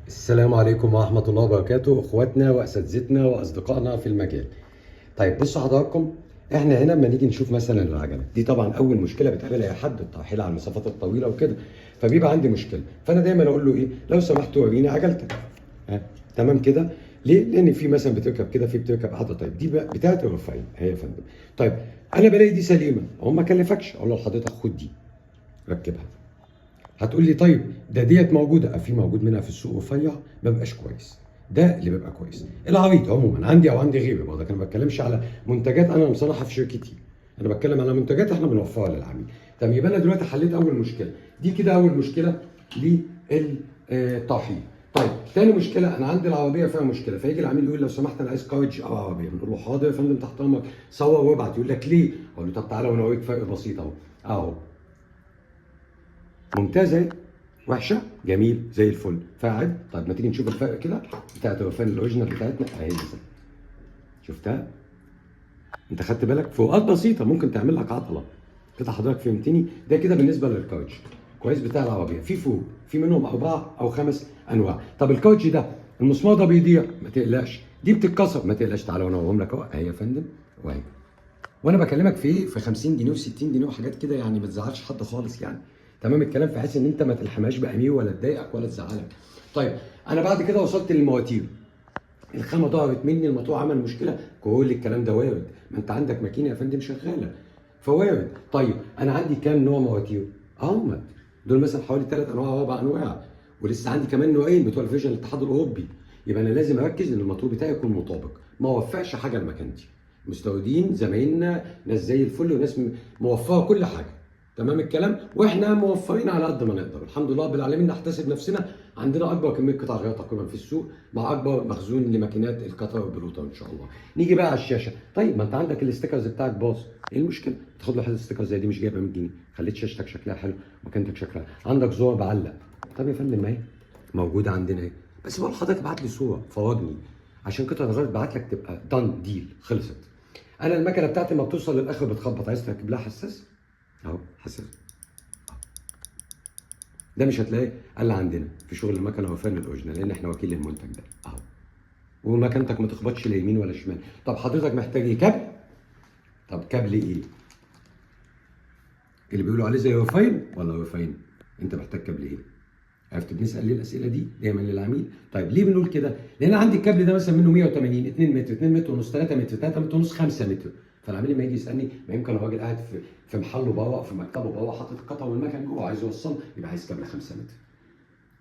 السلام عليكم ورحمة الله وبركاته، اخواتنا واساتذتنا واصدقائنا في المجال. طيب بصوا حضراتكم، احنا هنا لما نيجي نشوف مثلا العجله دي، طبعا اول مشكله بتقابلها اي حد الترحيل على المسافات الطويله وكده، فبيبقى عندي مشكله. فانا دايما اقول له ايه، لو سمحت وريني عجلتك. ها، تمام كده. ليه؟ لان في مثلا بتركب كده، في بتركب قاعده. طيب دي بقى بتاعت الرفاعين هي يا فندم. طيب انا بلاقي دي سليمه، هو ما كلفكش، اقول له لحضرتك خد دي ركبها. هتقول لي طيب ده ديت موجوده، في موجود منها في السوق رفيع ما بيبقاش كويس. ده اللي بيبقى كويس. العريض عموما عندي او عندي غيري برضه، انا ما بتكلمش على منتجات انا مصنعها في شركتي، انا بتكلم على منتجات احنا بنوفرها للعميل. طب يبقى انا دلوقتي حليت اول مشكله دي كده، اول مشكله للترحيل. طيب تاني مشكله، انا عندي العربيه فيها مشكله، فيجي العميل يقول لو سمحت انا عايز كاوتش او عربيه، بنقول له حاضر يا فندم تحت امرك، صور وابعت. يقول لك ليه؟ اقول له طب تعالى وانا اوريك فرق بسيط اهو. اهو ممتازه، وحشه، جميل زي الفل، فقاعد. طيب ما تيجي نشوف الفرق كده بتاعت الرفان الاوريجينال بتاعتنا اهي دي. شفتها؟ انت خدت بالك؟ فروقات بسيطه ممكن تعمل لك عطله كده. حضرتك فهمتني؟ ده كده بالنسبه للكاوتش كويس بتاع العربيه. في فروق، في منهم 4 أو 5 انواع. طب الكاوتش ده المسمار ده بيضيع، ما تقلقش. دي بتتكسر، ما تقلقش. تعالى وانا اوريهم لك اهو، اهي يا فندم واهي. وانا بكلمك في ايه؟ في 50 جنيه و60 جنيه وحاجات كده، يعني ما تزعلش حد خالص يعني. تمام الكلام، في حيث ان انت ما تلحمهاش بامير ولا تضايقك ولا تزعلك. طيب انا بعد كده وصلت للمواتير، الخامه ضهرت مني، الموتور عمل مشكله، كل الكلام ده وارد. ما انت عندك ماكينه يا فندم شغاله، فوارد. طيب انا عندي كام نوع مواتير؟ هم دول مثلا حوالي 3 انواع او 4 انواع، ولسه عندي كمان نوعين بتوع الفيجن الاتحاد الاوروبي. يبقى انا لازم اركز ان الموتور بتاعي يكون مطابق، ما اوفقش حاجه لمكانتي. مستوردين زمايلنا ناس زي الفل، وناس موفره كل حاجه. تمام الكلام، واحنا موفرين على قد ما نقدر الحمد لله رب العالمين. نحتسب نفسنا، عندنا اكبر كميه قطع غيار تقريبا في السوق، مع اكبر مخزون لماكينات القطر والبلوطه ان شاء الله. نيجي بقى على الشاشه. طيب ما انت عندك الاستيكرز بتاعك باظ، ايه المشكله؟ تاخد له حته استيكر زي دي مش جايبه 100 جنيه، خليت شاشتك شكلها حلو، مكانتك شكلها، عندك زور بعلق. طب يا فندم ما هي موجوده عندنا اهي، بس بقول لحضرتك ابعت لي صوره فرجني، عشان قطع الغيار ابعت لك تبقى دان ديل خلصت. انا المكنه بتاعتي ما بتوصل للاخر بتخبط، عايز تركب لها حساس اهو، حساس. ده مش هتلاقيه الا عندنا في شغل المكنه وفن الاوريجينال، لان احنا وكيل المنتج ده اهو. ومكانتك ما تخبطش لا يمين ولا شمال. طب حضرتك محتاج ايه؟ كابل؟ طب كابل ايه؟ اللي بيقولوا عليه زي رفاين ولا رفاين؟ انت محتاج كابل ايه؟ عرفت بنسال ليه الاسئله دي دايما للعميل؟ طيب ليه بنقول كده؟ لان عندي الكابل ده مثلا منه 180، 2 متر، 2 متر ونص، 3 متر، 3 متر ونص، 5 متر. فالعميل لما يجي يسالني، ما يمكن الراجل قاعد في محله بره، في مكتبه بره، حاطط القطع والمكن جوه، عايز يوصل، يبقى عايز كابل 5 متر.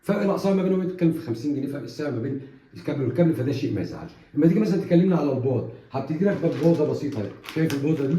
فرق الاسعار ما بينهم بتتكلم في 50 جنيه فرق السعر ما بين الكابل والكابل، فده شيء ما يزعلش. لما تيجي مثلا تكلمنا على البورد، هبتدي لك بورده بسيطه اهي. شايف البورده دي؟